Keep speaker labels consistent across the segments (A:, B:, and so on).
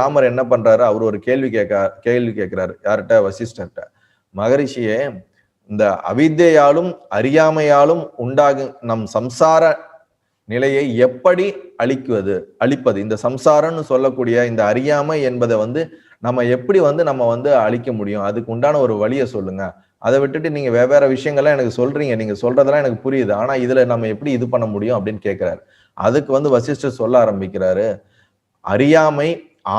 A: ராமர் என்ன பண்றாரு, அவர் ஒரு கேள்வி கேட்கிறாரு யார்கிட்ட, வசிஷ்டர்கிட்ட. மகரிஷியே, இந்த அவித்தையாலும் அறியாமையாலும் உண்டாகும் நம் சம்சார நிலையை எப்படி அழிப்பது, இந்த சம்சாரம்னு சொல்லக்கூடிய இந்த அறியாமை என்பதை நம்ம எப்படி நம்ம அழிக்க முடியும், அதுக்கு உண்டான ஒரு வழியை சொல்லுங்க. அதை விட்டுட்டு நீங்க வெவ்வேறு விஷயங்கள்லாம் எனக்கு சொல்றீங்க, நீங்க சொல்றதெல்லாம் எனக்கு புரியுது, ஆனா இதுல நம்ம எப்படி இது பண்ண முடியும் அப்படின்னு கேட்கிறாரு. அதுக்கு வசிஷ்டர் சொல்ல ஆரம்பிக்கிறாரு, அறியாமை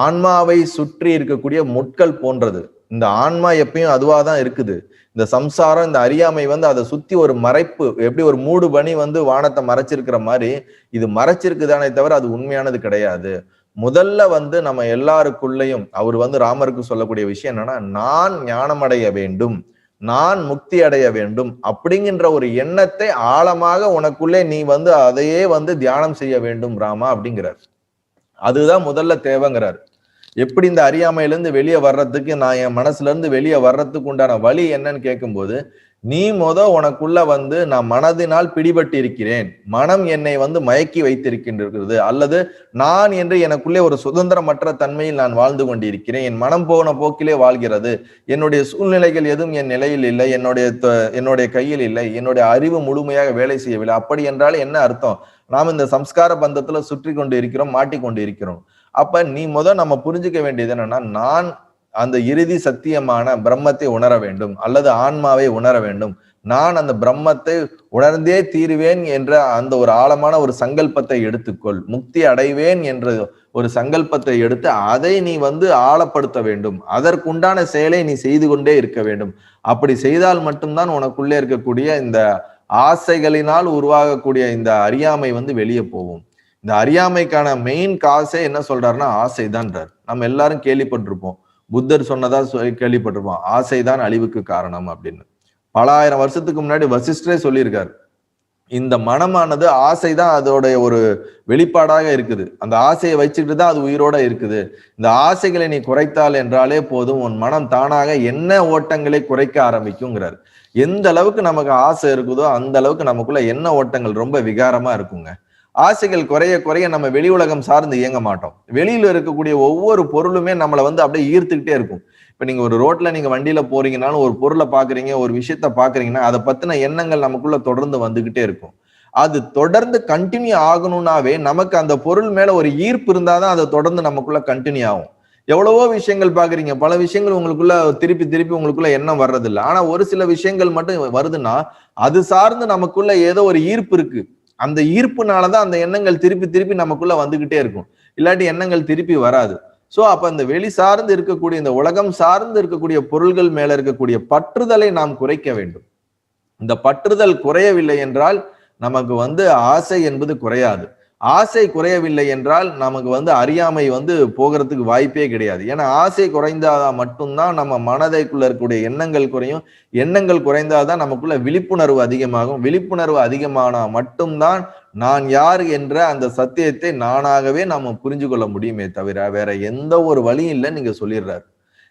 A: ஆன்மாவை சுற்றி இருக்கக்கூடிய முட்கள் போன்றது. இந்த ஆன்மா எப்பயும் அதுவாதான் இருக்குது. இந்த சம்சாரம், இந்த அறியாமை அதை சுத்தி ஒரு மறைப்பு, எப்படி ஒரு மூடு பனி வானத்தை மறைச்சிருக்கிற மாதிரி இது மறைச்சிருக்குதானே தவிர அது உண்மையானது கிடையாது. முதல்ல நம்ம எல்லாருக்குள்ளயும் அவர் ராமருக்கு சொல்லக்கூடிய விஷயம் என்னன்னா, நான் ஞானமடைய வேண்டும், நான் முக்தி அடைய வேண்டும் அப்படிங்கிற ஒரு எண்ணத்தை ஆழமாக உனக்குள்ளே நீ அதையே தியானம் செய்ய வேண்டும் ராமா அப்படிங்கிறார். அதுதான் முதல்ல தேவைங்கிறார். எப்படி இந்த அறியாமையிலிருந்து வெளியே வர்றதுக்கு, நான் என் மனசுல இருந்து வெளியே வர்றதுக்கு உண்டான வழி என்னன்னு கேட்கும்போது, நீ உனக்குள்ள நான் மனதினால் பிடிபட்டு இருக்கிறேன், மனம் என்னை மயக்கி வைத்திருக்கின்றது, அல்லது நான் என்று எனக்குள்ளே ஒரு சுதந்திரமற்ற தன்மையில் நான் வாழ்ந்து கொண்டிருக்கிறேன், என் மனம் போன போக்கிலே வாழ்கிறது, என்னுடைய சூழ்நிலைகள் எதுவும் என் நிலையில் இல்லை, என்னுடைய கையில் இல்லை, என்னுடைய அறிவு முழுமையாக வேலை செய்யவில்லை. அப்படி என்றால் என்ன அர்த்தம்? நாம் இந்த சம்ஸ்கார பந்தத்துல சுற்றி கொண்டு இருக்கிறோம், மாட்டிக்கொண்டு இருக்கிறோம். அப்ப நீ நம்ம புரிஞ்சுக்க வேண்டியது என்னன்னா, நான் அந்த இறுதி சத்தியமான பிரம்மத்தை உணர வேண்டும், அல்லது ஆன்மாவை உணர வேண்டும், நான் அந்த பிரம்மத்தை உணர்ந்தே தீருவேன் என்ற அந்த ஒரு ஆழமான ஒரு சங்கல்பத்தை எடுத்துக்கொள், முக்தி அடைவேன் என்ற ஒரு சங்கல்பத்தை எடுத்து அதை நீ ஆழப்படுத்த வேண்டும், அதற்குண்டான செயலை நீ செய்து கொண்டே இருக்க வேண்டும். அப்படி செய்தால் மட்டும்தான் உனக்குள்ளே இருக்கக்கூடிய இந்த ஆசைகளினால் உருவாகக்கூடிய இந்த அறியாமை வெளியே போகும். இந்த அறியாமைக்கான மெயின் காசே என்ன சொல்றாருன்னா ஆசைதான்றார். நம்ம எல்லாரும் கேள்விப்பட்டிருப்போம், புத்தர் சொன்னதா கேள்விப்பட்டிருப்போம், ஆசைதான் அழிவுக்கு காரணம் அப்படின்னு. பல ஆயிரம் வருஷத்துக்கு முன்னாடி வசிஷ்டரே சொல்லியிருக்காரு, இந்த மனமானது ஆசைதான் அதோடைய ஒரு வெளிப்பாடாக இருக்குது, அந்த ஆசையை வச்சுக்கிட்டு தான் அது உயிரோட இருக்குது. இந்த ஆசைகளை நீ குறைத்தால் என்றாலே போதும், உன் மனம் தானாக என்ன ஓட்டங்களை குறைக்க ஆரம்பிக்குங்கிறார். எந்த அளவுக்கு நமக்கு ஆசை இருக்குதோ அந்த அளவுக்கு நமக்குள்ள என்ன ஓட்டங்கள் ரொம்ப விகாரமா இருக்குங்க. ஆசைகள் குறைய குறைய நம்ம வெளி உலகம் சார்ந்து இயங்க மாட்டோம். வெளியில இருக்கக்கூடிய ஒவ்வொரு பொருளுமே நம்மளை அப்படியே ஈர்த்துக்கிட்டே இருக்கும். இப்ப நீங்க ஒரு ரோட்ல நீங்க வண்டியில போறீங்கன்னாலும் ஒரு பொருளை பாக்குறீங்க, ஒரு விஷயத்த பாக்குறீங்கன்னா அதை பத்தின எண்ணங்கள் நமக்குள்ள தொடர்ந்து வந்துகிட்டே இருக்கும். அது தொடர்ந்து கண்டினியூ ஆகணும்னாவே நமக்கு அந்த பொருள் மேல ஒரு ஈர்ப்பு இருந்தாதான் அதை தொடர்ந்து நமக்குள்ள கண்டினியூ ஆகும். எவ்வளவோ விஷயங்கள் பாக்குறீங்க, பல விஷயங்கள் உங்களுக்குள்ள திருப்பி திருப்பி உங்களுக்குள்ள எண்ணம் வர்றதில்லை. ஆனா ஒரு சில விஷயங்கள் மட்டும் வருதுன்னா அது சார்ந்து நமக்குள்ள ஏதோ ஒரு ஈர்ப்பு இருக்கு. அந்த ஈர்ப்புனாலதான் அந்த எண்ணங்கள் திருப்பி திருப்பி நமக்குள்ள வந்துகிட்டே இருக்கும். இல்லாட்டி எண்ணங்கள் திருப்பி வராது. சோ அப்ப அந்த வெளி சார்ந்து இருக்கக்கூடிய, இந்த உலகம் சார்ந்து இருக்கக்கூடிய பொருள்கள் மேல இருக்கக்கூடிய பற்றுதலை நாம் குறைக்க வேண்டும். இந்த பற்றுதல் குறையவில்லை என்றால் நமக்கு ஆசை என்பது குறையாது. ஆசை குறையவில்லை என்றால் நமக்கு அறியாமை போகிறதுக்கு வாய்ப்பே கிடையாது. ஏன்னா ஆசை குறைந்தாதான் மட்டும்தான் நம்ம மனதைக்குள்ள இருக்கக்கூடிய எண்ணங்கள் குறையும். எண்ணங்கள் குறைந்தாதான் நமக்குள்ள விழிப்புணர்வு அதிகமாகும். விழிப்புணர்வு அதிகமானா மட்டும்தான் நான் யார் என்ற அந்த சத்தியத்தை நானாகவே நம்ம புரிஞ்சு கொள்ள முடியுமே தவிர வேற எந்த ஒரு வழியும் இல்லை நீங்க சொல்லிடுறாரு.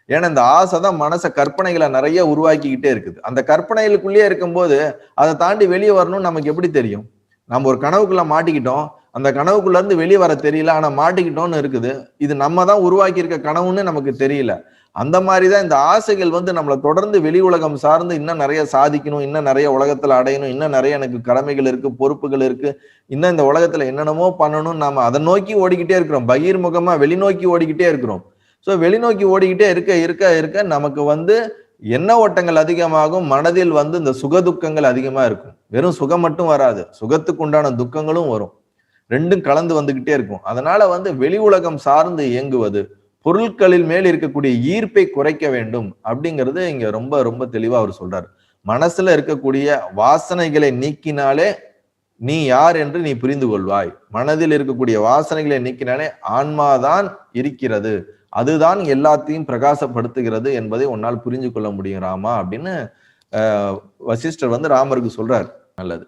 A: ஏன்னா இந்த ஆசை தான் மனச கற்பனைகளை நிறைய உருவாக்கிக்கிட்டே இருக்குது. அந்த கற்பனைகளுக்குள்ளேயே இருக்கும்போது அதை தாண்டி வெளியே வரணும்னு நமக்கு எப்படி தெரியும்? நம்ம ஒரு கனவுக்குள்ள மாட்டிக்கிட்டோம், அந்த கனவுக்குள்ள இருந்து வெளியே வர தெரியல, ஆனா மாட்டிக்கிட்டோம்னு இருக்குது. இது நம்ம தான் உருவாக்கி இருக்க கனவுன்னு நமக்கு தெரியல. அந்த மாதிரிதான் இந்த ஆசைகள் நம்மளை தொடர்ந்து வெளி உலகம் சார்ந்து இன்னும் நிறைய சாதிக்கணும், இன்னும் நிறைய உலகத்துல அடையணும், இன்னும் நிறைய எனக்கு கடமைகள் இருக்கு, பொறுப்புகள் இருக்கு, இன்னும் இந்த உலகத்துல என்னென்னமோ பண்ணணும், நாம அதை நோக்கி ஓடிக்கிட்டே இருக்கிறோம். பகிர்முகமா வெளிநோக்கி ஓடிக்கிட்டே இருக்கிறோம். சோ வெளிநோக்கி ஓடிக்கிட்டே இருக்க இருக்க இருக்க நமக்கு எண்ண ஓட்டங்கள் அதிகமாகும். மனதில் இந்த சுகதுக்கங்கள் அதிகமா இருக்கும். வெறும் சுகம் மட்டும் வராது, சுகத்துக்கு உண்டான துக்கங்களும் வரும். ரெண்டும் கலந்து வந்துகிட்டே இருக்கும். அதனால வெளி உலகம் சார்ந்து இயங்குவது, பொருட்களில் மேல் இருக்கக்கூடிய ஈர்ப்பை குறைக்க வேண்டும் அப்படிங்கிறது இங்க ரொம்ப ரொம்ப தெளிவா அவர் சொல்றாரு. மனசுல இருக்கக்கூடிய வாசனைகளை நீக்கினாலே நீ யார் என்று நீ புரிந்து கொள்வாய். மனதில் இருக்கக்கூடிய வாசனைகளை நீக்கினாலே ஆன்மாதான் இருக்கிறது, அதுதான் எல்லாத்தையும் பிரகாசப்படுத்துகிறது என்பதை உன்னால் புரிஞ்சு கொள்ள முடியும் ராமா அப்படின்னு வசிஷ்டர் ராமருக்கு சொல்றாரு. நல்லது.